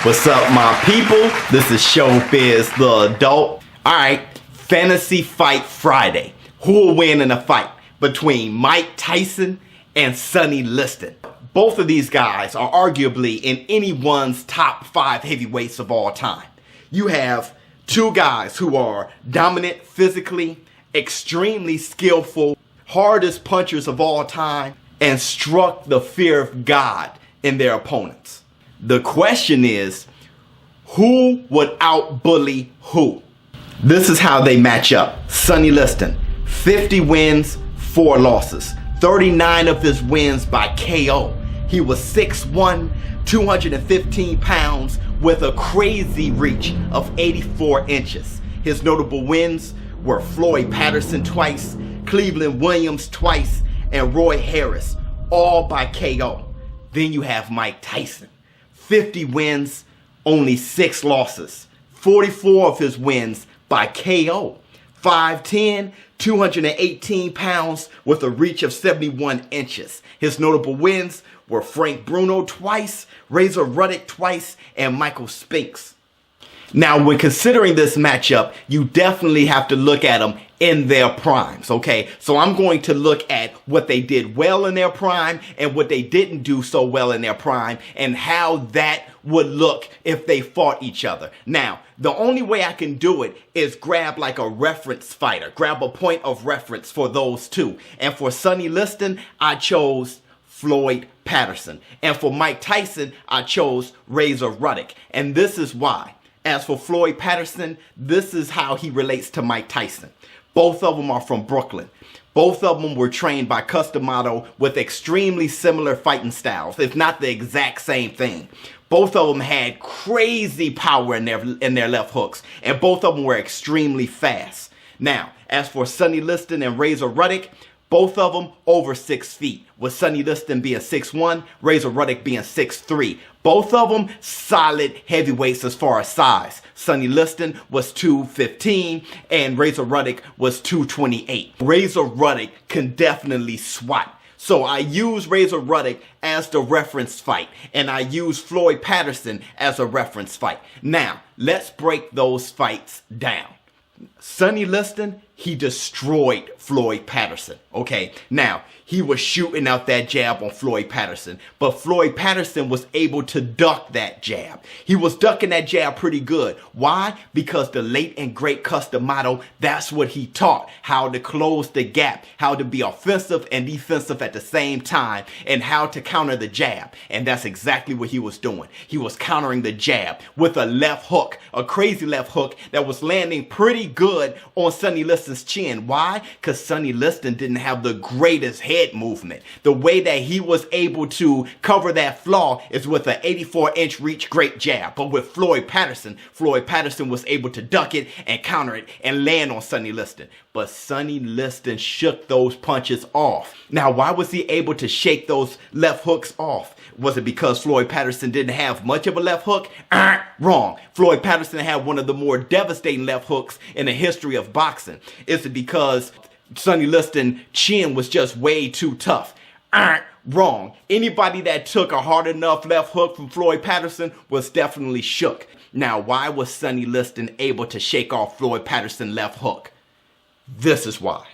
What's up, my people? This is Showbiz the Adult. Alright, Fantasy Fight Friday. Who will win in a fight between Mike Tyson and Sonny Liston? Both of these guys are arguably in anyone's top 5 heavyweights of all time. You have two guys who are dominant physically, extremely skillful, hardest punchers of all time, and struck the fear of God in their opponents. The question is, who would out-bully who? This is how they match up. Sonny Liston, 50 wins, 4 losses. 39 of his wins by KO. He was 6'1", 215 pounds with a crazy reach of 84 inches. His notable wins were Floyd Patterson twice, Cleveland Williams twice, and Roy Harris, all by KO. Then you have Mike Tyson. 50 wins, only 6 losses. 44 of his wins by KO. 5'10", 218 pounds with a reach of 71 inches. His notable wins were Frank Bruno twice, Razor Ruddock twice, and Michael Spinks. Now, when considering this matchup, you definitely have to look at them in their primes, okay? So I'm going to look at what they did well in their prime and what they didn't do so well in their prime and how that would look if they fought each other. Now, the only way I can do it is grab like a reference fighter, grab a point of reference for those two. And for Sonny Liston, I chose Floyd Patterson. And for Mike Tyson, I chose Razor Ruddock. And this is why. As for Floyd Patterson, this is how he relates to Mike Tyson. Both of them are from Brooklyn. Both of them were trained by Cus D'Amato with extremely similar fighting styles, if not the exact same thing. Both of them had crazy power in their left hooks, and both of them were extremely fast. Now, as for Sonny Liston and Razor Ruddock, both of them over 6 feet, with Sonny Liston being 6'1", Razor Ruddock being 6'3". Both of them solid heavyweights as far as size. Sonny Liston was 215 and Razor Ruddock was 228. Razor Ruddock can definitely swat. So I use Razor Ruddock as the reference fight, and I use Floyd Patterson as a reference fight. Now, let's break those fights down. Sonny Liston, he destroyed Floyd Patterson, okay? Now, he was shooting out that jab on Floyd Patterson, but Floyd Patterson was able to duck that jab. He was ducking that jab pretty good. Why? Because the late and great Cus D'Amato, that's what he taught. How to close the gap, how to be offensive and defensive at the same time, and how to counter the jab. And that's exactly what he was doing. He was countering the jab with a left hook, a crazy left hook that was landing pretty good on Sonny Liston's chin. Why? Because Sonny Liston didn't have the greatest head movement. The way that he was able to cover that flaw is with an 84-inch reach great jab. But with Floyd Patterson was able to duck it and counter it and land on Sonny Liston. But Sonny Liston shook those punches off. Now, why was he able to shake those left hooks off? Was it because Floyd Patterson didn't have much of a left hook? Wrong. Floyd Patterson had one of the more devastating left hooks in the history of boxing. Is it because Sonny Liston's chin was just way too tough? Wrong. Anybody that took a hard enough left hook from Floyd Patterson was definitely shook. Now, why was Sonny Liston able to shake off Floyd Patterson's left hook? This is why.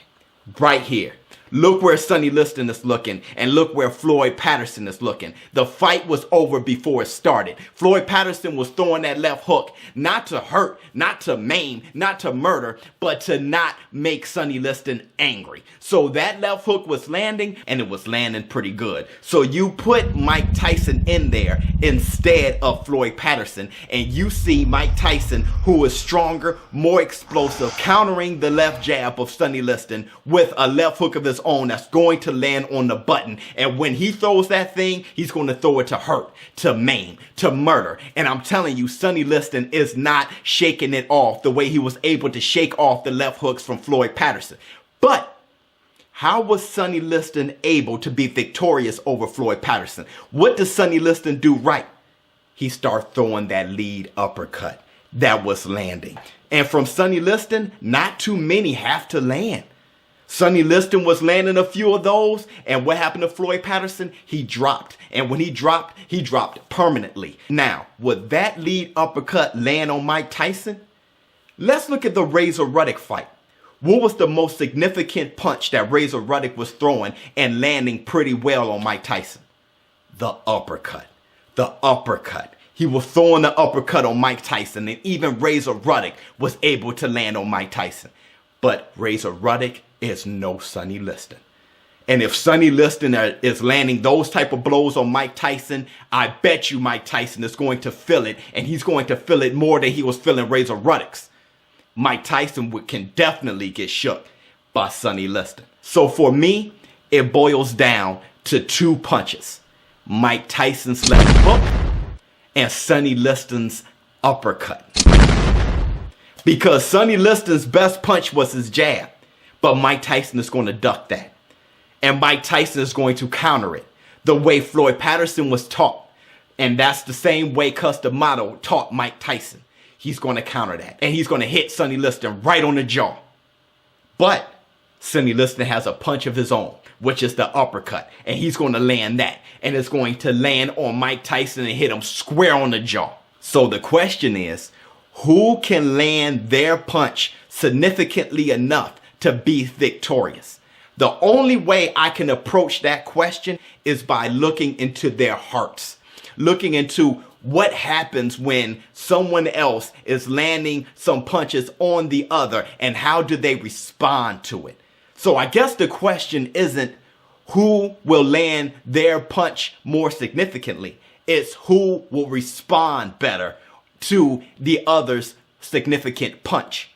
Right here. Look where Sonny Liston is looking, and look where Floyd Patterson is looking. The fight was over before it started. Floyd Patterson was throwing that left hook, not to hurt, not to maim, not to murder, but to not make Sonny Liston angry. So that left hook was landing, and it was landing pretty good. So you put Mike Tyson in there instead of Floyd Patterson, and you see Mike Tyson, who is stronger, more explosive, countering the left jab of Sonny Liston with a left hook of his own that's going to land on the button. And when he throws that thing, he's going to throw it to hurt, to maim, to murder. And I'm telling you, Sonny Liston is not shaking it off the way he was able to shake off the left hooks from Floyd Patterson. But how was Sonny Liston able to be victorious over Floyd Patterson? What does Sonny Liston do right? He started throwing that lead uppercut that was landing. And from Sonny Liston, not too many have to land. Sonny Liston was landing a few of those, and what happened to Floyd Patterson? He dropped, and when he dropped permanently. Now, would that lead uppercut land on Mike Tyson? Let's look at the Razor Ruddock fight. What was the most significant punch that Razor Ruddock was throwing and landing pretty well on Mike Tyson? The uppercut. The uppercut. He was throwing the uppercut on Mike Tyson, and even Razor Ruddock was able to land on Mike Tyson. But Razor Ruddock is no Sonny Liston. And if Sonny Liston is landing those type of blows on Mike Tyson, I bet you Mike Tyson is going to feel it, and he's going to feel it more than he was feeling Razor Ruddock's. Mike Tyson can definitely get shook by Sonny Liston. So for me, it boils down to two punches. Mike Tyson's left hook and Sonny Liston's uppercut. Because Sonny Liston's best punch was his jab, but Mike Tyson is going to duck that. And Mike Tyson is going to counter it the way Floyd Patterson was taught. And that's the same way Cus D'Amato taught Mike Tyson. He's going to counter that. And he's going to hit Sonny Liston right on the jaw. But Sonny Liston has a punch of his own, which is the uppercut. And he's going to land that. And it's going to land on Mike Tyson and hit him square on the jaw. So the question is, who can land their punch significantly enough to be victorious? The only way I can approach that question is by looking into their hearts. Looking into what happens when someone else is landing some punches on the other, and how do they respond to it? So I guess the question isn't who will land their punch more significantly. It's who will respond better to the other's significant punch.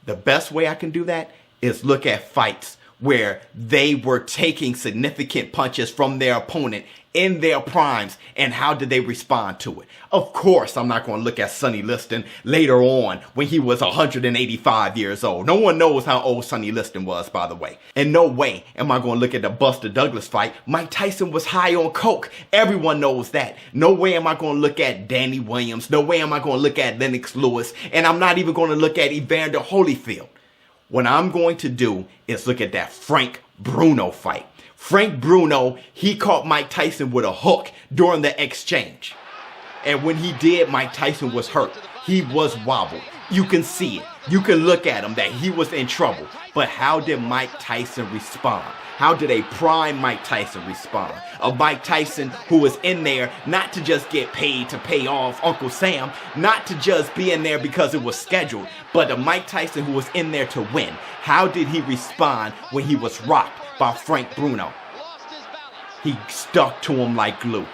The best way I can do that is look at fights where they were taking significant punches from their opponent in their primes, and how did they respond to it? Of course, I'm not going to look at Sonny Liston later on when he was 185 years old. No one knows how old Sonny Liston was, by the way. And no way am I going to look at the Buster Douglas fight. Mike Tyson was high on coke. Everyone knows that. No way am I going to look at Danny Williams. No way am I going to look at Lennox Lewis. And I'm not even going to look at Evander Holyfield. What I'm going to do is look at that Frank Bruno fight. Frank Bruno, he caught Mike Tyson with a hook during the exchange. And when he did, Mike Tyson was hurt. He was wobbled. You can see it. You can look at him that he was in trouble. But how did Mike Tyson respond? How did a prime Mike Tyson respond? A Mike Tyson who was in there not to just get paid to pay off Uncle Sam, not to just be in there because it was scheduled, but a Mike Tyson who was in there to win. How did he respond when he was rocked by Frank Bruno? He stuck to him like glue.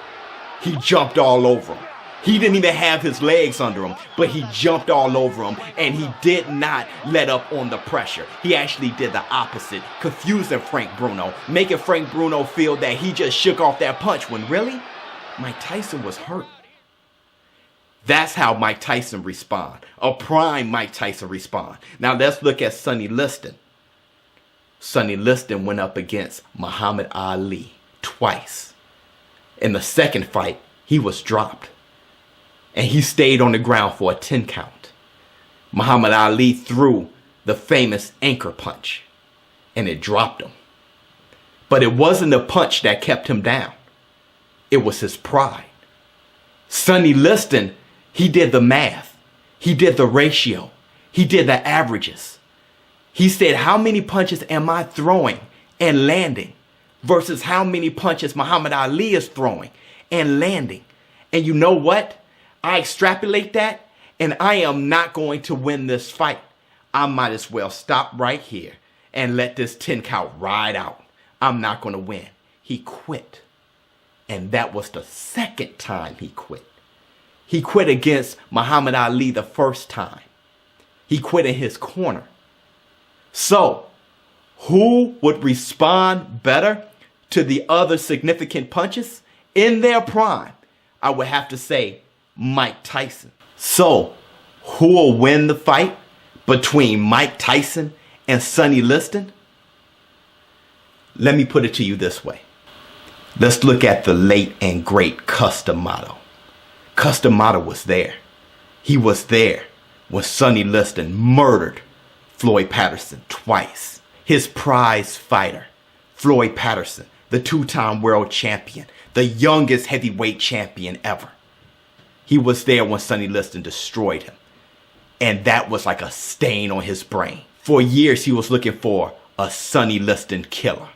He jumped all over him. He didn't even have his legs under him, but he jumped all over him, and he did not let up on the pressure. He actually did the opposite, confusing Frank Bruno, making Frank Bruno feel that he just shook off that punch when really, Mike Tyson was hurt. That's how Mike Tyson respond. A prime Mike Tyson respond. Now let's look at Sonny Liston. Sonny Liston went up against Muhammad Ali twice. In the second fight, he was dropped. And he stayed on the ground for a 10 count. Muhammad Ali threw the famous anchor punch, and it dropped him. But it wasn't the punch that kept him down. It was his pride. Sonny Liston, he did the math. He did the ratio. He did the averages. He said, how many punches am I throwing and landing versus how many punches Muhammad Ali is throwing and landing? And you know what? I extrapolate that, and I am not going to win this fight. I might as well stop right here and let this 10 count ride out. I'm not going to win. He quit. And that was the second time he quit. He quit against Muhammad Ali the first time. He quit in his corner. So, who would respond better to the other significant punches in their prime? I would have to say Mike Tyson. So, who will win the fight between Mike Tyson and Sonny Liston? Let me put it to you this way. Let's look at the late and great Cus D'Amato. Cus D'Amato was there. He was there when Sonny Liston murdered Floyd Patterson twice. his prize fighter, Floyd Patterson, the two-time world champion, the youngest heavyweight champion ever. He was there when Sonny Liston destroyed him. And that was like a stain on his brain. For years, he was looking for a Sonny Liston killer.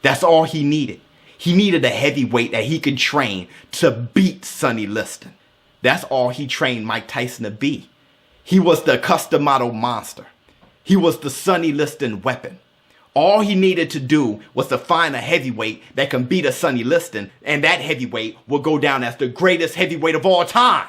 That's all he needed. He needed a heavyweight that he could train to beat Sonny Liston. That's all he trained Mike Tyson to be. He was the custom model monster. He was the Sonny Liston weapon. All he needed to do was to find a heavyweight that can beat a Sonny Liston, and that heavyweight will go down as the greatest heavyweight of all time.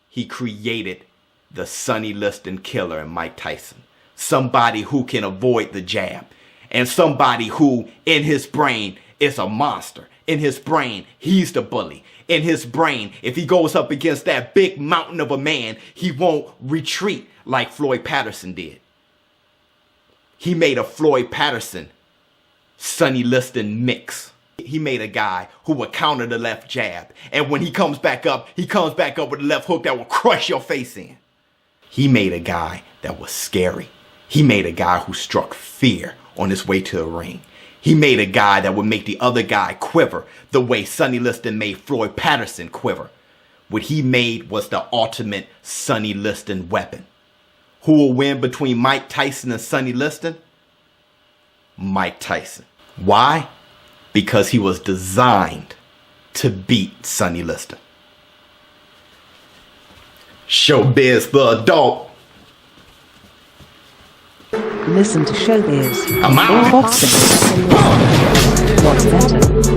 He created the Sonny Liston killer in Mike Tyson. Somebody who can avoid the jab, and somebody who, in his brain, is a monster. In his brain, he's the bully. In his brain, if he goes up against that big mountain of a man, he won't retreat like Floyd Patterson did. He made a Floyd Patterson, Sonny Liston mix. He made a guy who would counter the left jab. And when he comes back up with a left hook that will crush your face in. He made a guy that was scary. He made a guy who struck fear on his way to the ring. He made a guy that would make the other guy quiver the way Sonny Liston made Floyd Patterson quiver. What he made was the ultimate Sonny Liston weapon. Who will win between Mike Tyson and Sonny Liston? Mike Tyson. Why? Because he was designed to beat Sonny Liston. Showbiz the adult. Listen to Showbiz. I'm out. Or boxing. What's better?